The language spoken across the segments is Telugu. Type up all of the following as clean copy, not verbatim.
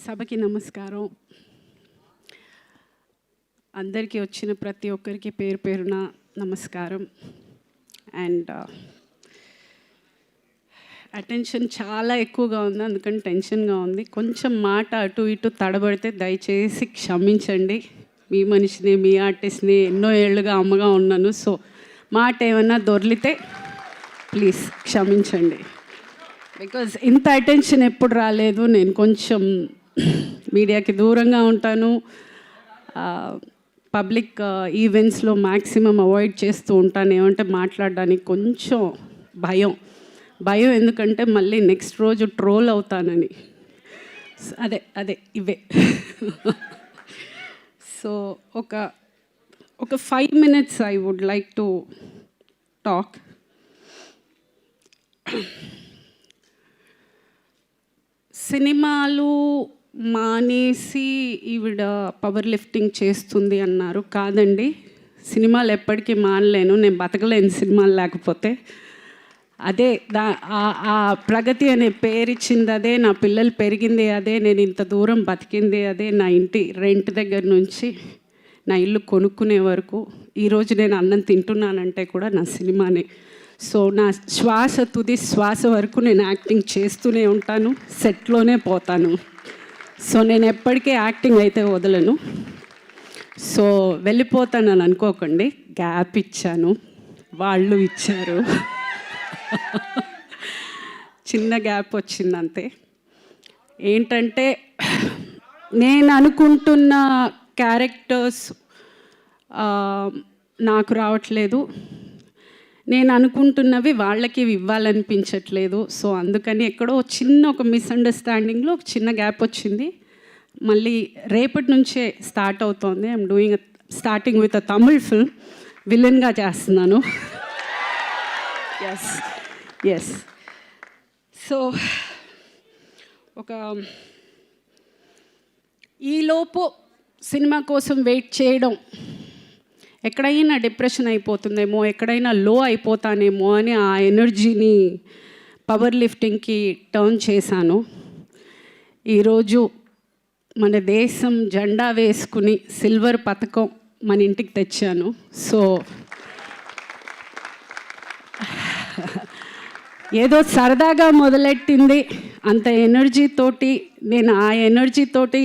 సభకి నమస్కారం. అందరికీ వచ్చిన ప్రతి ఒక్కరికి పేరు పేరున నమస్కారం. అండ్ అటెన్షన్ చాలా ఎక్కువగా ఉంది, అందుకని టెన్షన్గా ఉంది. కొంచెం మాట అటు ఇటు తడబడితే దయచేసి క్షమించండి. మీ మనిషిని, మీ ఆర్టిస్ట్ని, ఎన్నో ఏళ్ళుగా అమ్మగా ఉన్నాను. సో మాట ఏమన్నా దొర్లితే ప్లీజ్ క్షమించండి. బికాజ్ ఇంత అటెన్షన్ ఎప్పుడు రాలేదు. నేను కొంచెం మీడియాకి దూరంగా ఉంటాను. పబ్లిక్ ఈవెంట్స్లో మ్యాక్సిమం అవాయిడ్ చేస్తూ ఉంటాను. ఏమంటే మాట్లాడడానికి కొంచెం భయం ఎందుకంటే మళ్ళీ నెక్స్ట్ రోజు ట్రోల్ అవుతానని. అదే ఇవే. సో ఒక 5 minutes I would like to talk. సినిమాలు మానేసి ఈవిడ పవర్ లిఫ్టింగ్ చేస్తుంది అన్నారు. కాదండి, సినిమాలు ఎప్పటికీ మానలేను, నేను బతకలేను సినిమాలు లేకపోతే. అదే ఆ ప్రగతి అనే పేరు ఇచ్చింది అదే, నా పిల్లలు పెరిగింది అదే, నేను ఇంత దూరం బతికింది అదే, నా ఇంటి రెంట్ దగ్గర నుంచి నా ఇల్లు కొనుక్కునే వరకు, ఈరోజు నేను అన్నం తింటున్నానంటే కూడా నా సినిమానే. సో నా తుది శ్వాస వరకు నేను యాక్టింగ్ చేస్తూనే ఉంటాను, సెట్లోనే పోతాను. సో నేను ఎప్పటికీ యాక్టింగ్ అయితే వదలను. సో వెళ్ళిపోతానని అనుకోకండి, గ్యాప్ ఇచ్చాను, వాళ్ళు ఇచ్చారు. చిన్న గ్యాప్ వచ్చింది అంతే. ఏంటంటే నేను అనుకుంటున్న క్యారెక్టర్స్ నాకు రావట్లేదు, నేను అనుకుంటున్నవి వాళ్ళకి ఇవ్వాలనిపించట్లేదు. సో అందుకని ఎక్కడో ఒక మిస్అండర్స్టాండింగ్లో ఒక చిన్న గ్యాప్ వచ్చింది. మళ్ళీ రేపటి నుంచే స్టార్ట్ అవుతోంది. I'm starting with a Tamil film. విలన్గా చేస్తున్నాను. ఎస్. సో ఈలోపు సినిమా కోసం వెయిట్ చేయడం, ఎక్కడైనా డిప్రెషన్ అయిపోతుందేమో, ఎక్కడైనా లో అయిపోతానేమో అని ఆ ఎనర్జీని పవర్ లిఫ్టింగ్కి టర్న్ చేశాను. ఈరోజు మన దేశం జెండా వేసుకుని సిల్వర్ పథకం మన ఇంటికి తెచ్చాను. సో ఏదో సరదాగా మొదలెట్టింది, అంత ఎనర్జీతోటి నేను ఆ ఎనర్జీతోటి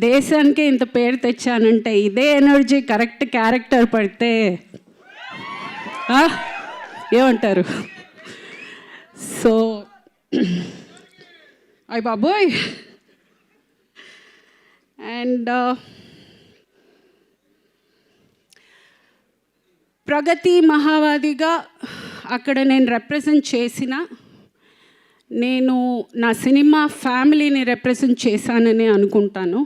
దేశానికే ఇంత పేరు తెచ్చానంటే ఇదే ఎనర్జీ కరెక్ట్ క్యారెక్టర్ పడితే ఏమంటారు? సో అయ్ బాబోయ్. అండ్ ప్రగతి మహావాదిగా అక్కడ నేను రిప్రజెంట్ చేసిన, నేను నా సినిమా ఫ్యామిలీని రిప్రజెంట్ చేశానని అనుకుంటాను.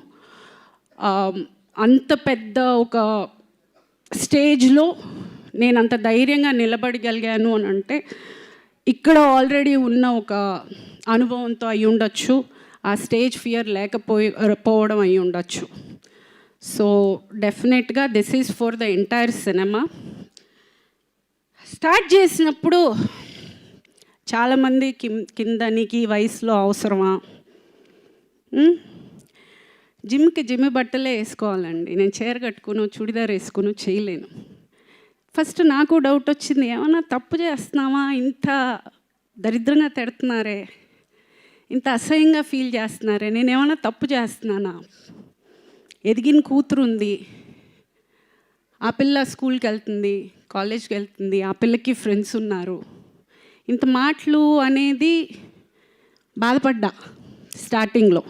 అంత పెద్ద ఒక స్టేజ్లో నేను అంత ధైర్యంగా నిలబడగలిగాను అని అంటే ఇక్కడ ఆల్రెడీ ఉన్న ఒక అనుభవంతో అయి ఉండొచ్చు, ఆ స్టేజ్ ఫియర్ లేకపోవడం అయి ఉండొచ్చు. సో డెఫినెట్గా this is for the entire cinema. Start చేసినప్పుడు చాలామంది కింద నీకు ఈ వయసులో అవసరమా, జిమ్ బట్టలే వేసుకోవాలండి, నేను చీర కట్టుకుని చుడిదార్ వేసుకుని చేయలేను. ఫస్ట్ నాకు డౌట్ వచ్చింది, ఏమన్నా తప్పు చేస్తున్నావా, ఇంత దరిద్రంగా తిడుతున్నారే, ఇంత అసహ్యంగా ఫీల్ చేస్తున్నారే, నేనేమన్నా తప్పు చేస్తున్నానా? ఎదిగిన కూతురు ఉంది, ఆ పిల్ల స్కూల్కి వెళ్తుంది, కాలేజ్కి వెళ్తుంది, ఆ పిల్లకి ఫ్రెండ్స్ ఉన్నారు, ఇంత మాటలు అనేది బాధపడ్డా స్టార్టింగ్లో.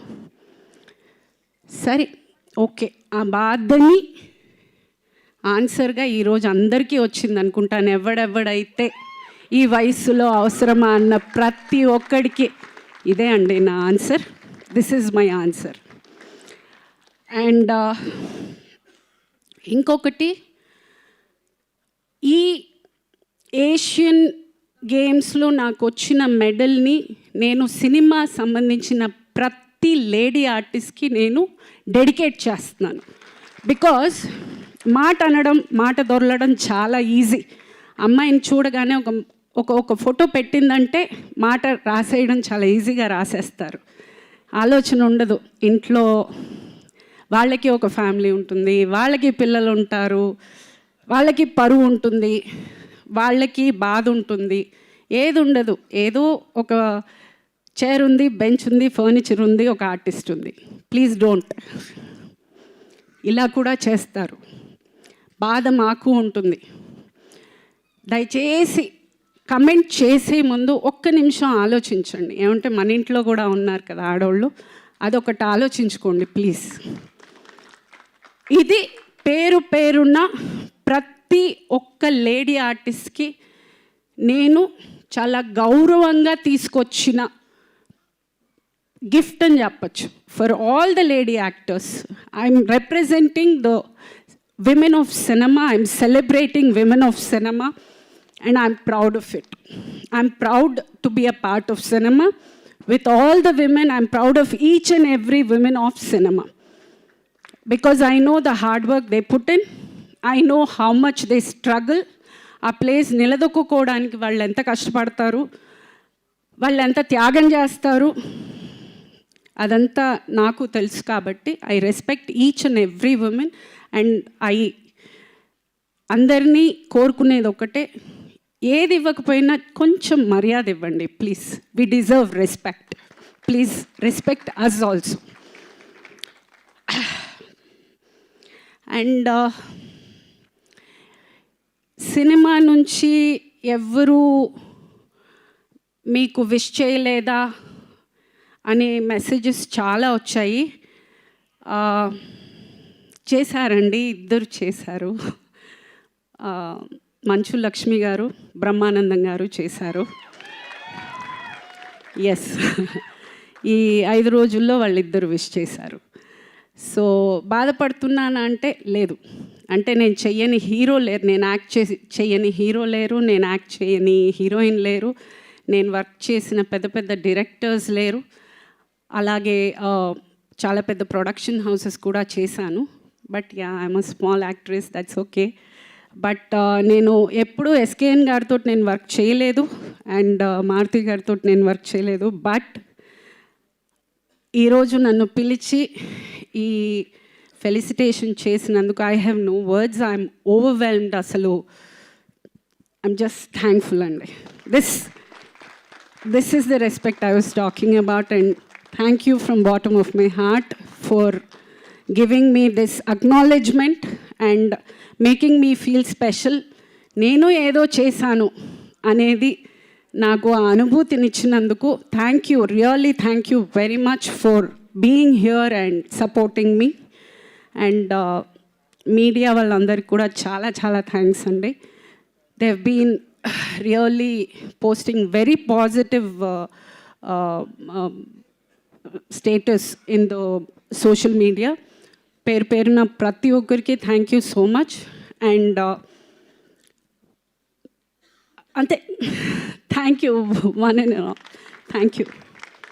సరే ఓకే, ఆ బాధని ఆన్సర్గా ఈరోజు అందరికీ వచ్చింది అనుకుంటాను. ఎవడెవడైతే ఈ వయసులో అవసరమా అన్న ప్రతి ఒక్కడికి ఇదే అండి నా answer. This is my answer. And ఇంకొకటి, ఈ ఏషియన్ గేమ్స్లో నాకు వచ్చిన మెడల్ని నేను సినిమా సంబంధించిన ప్రతి లేడీ ఆర్టిస్ట్కి నేను డెడికేట్ చేస్తున్నాను. బికాజ్ మాట అనడం, మాట దొరలడం చాలా ఈజీ. అమ్మాయిని చూడగానే ఒక ఫోటో పెట్టిందంటే మాట రాసేయడం చాలా ఈజీగా రాసేస్తారు. ఆలోచన ఉండదు. ఇంట్లో వాళ్ళకి ఒక ఫ్యామిలీ ఉంటుంది, వాళ్ళకి పిల్లలు ఉంటారు, వాళ్ళకి పరువు ఉంటుంది, వాళ్ళకి బాధ ఉంటుంది. ఏది ఉండదు. ఏదో ఒక చైర్ ఉంది, బెంచ్ ఉంది, ఫర్నిచర్ ఉంది, ఒక ఆర్టిస్ట్ ఉంది. Please don't. ఇలా కూడా చేస్తారు. బాధ మాకు ఉంటుంది. దయచేసి కమెంట్ చేసే ముందు ఒక్క నిమిషం ఆలోచించండి. ఏమంటే మన ఇంట్లో కూడా ఉన్నారు కదా ఆడవాళ్ళు, అదొకటి ఆలోచించుకోండి ప్లీజ్. ఇది పేరున్న ప్రతి ఒక్క లేడీ ఆర్టిస్ట్కి నేను చాలా గౌరవంగా తీసుకొచ్చిన గిఫ్ట్ అని చెప్పచ్చు. For all the lady actors, I'm representing the women of cinema, I'm celebrating women of cinema, and I'm proud of it. I'm proud to be a part of cinema. With all the women, I'm proud of each and every woman of cinema. Because I know the hard work they put in. I know how much they struggle. ఆ ప్లేస్ నిలదొక్కుకోవడానికి వాళ్ళు ఎంత కష్టపడతారు, వాళ్ళు ఎంత త్యాగం చేస్తారు, అదంతా నాకు తెలుసు. కాబట్టి I respect each and every women. And అందరినీ కోరుకునేది ఒకటే, ఏది ఇవ్వకపోయినా కొంచెం మర్యాద ఇవ్వండి please. We deserve respect. Please respect us also. And cinema నుంచి ఎవ్వరూ మీకు విష్ చేయలేదా అనే మెసేజెస్ చాలా వచ్చాయి. చేశారండి, ఇద్దరు చేశారు. మంచు లక్ష్మి గారు, బ్రహ్మానందం గారు చేశారు. ఎస్, ఈ 5 రోజుల్లో వాళ్ళిద్దరు విష్ చేశారు. సో బాధపడుతున్నానా అంటే లేదు. అంటే నేను చెయ్యని హీరో లేరు, నేను యాక్ట్ చెయ్యని హీరో లేరు, నేను యాక్ట్ చేయని హీరోయిన్ లేరు, నేను వర్క్ చేసిన పెద్ద డైరెక్టర్స్ లేరు, అలాగే చాలా పెద్ద ప్రొడక్షన్ హౌసెస్ కూడా చేశాను. But yeah, I'm a small actress, that's okay. But నేను ఎప్పుడూ ఎస్కేఎన్ గారితో నేను వర్క్ చేయలేదు, అండ్ మారుతి గారితో నేను వర్క్ చేయలేదు. బట్ ఈరోజు నన్ను పిలిచి ఈ ఫెలిసిటేషన్ చేసినందుకు I have no words. I'm overwhelmed. అసలు ఐఎమ్ జస్ట్ థ్యాంక్ఫుల్ అండి. This is the respect I was talking about. And thank you from bottom of my heart for giving me this acknowledgement and making me feel special. నేను ఏదో చేశాను అనేది నాకు ఆ అనుభూతినిచ్చినందుకు thank you, really thank you very much for being here and supporting me. And media వాళ్ళందరికీ కూడా చాలా థ్యాంక్స్ అండి. They have been really posting very positive status in the social media. పేరున ప్రతి ఒక్కరికి thank you so much. And అంతే, thank you one and thank you.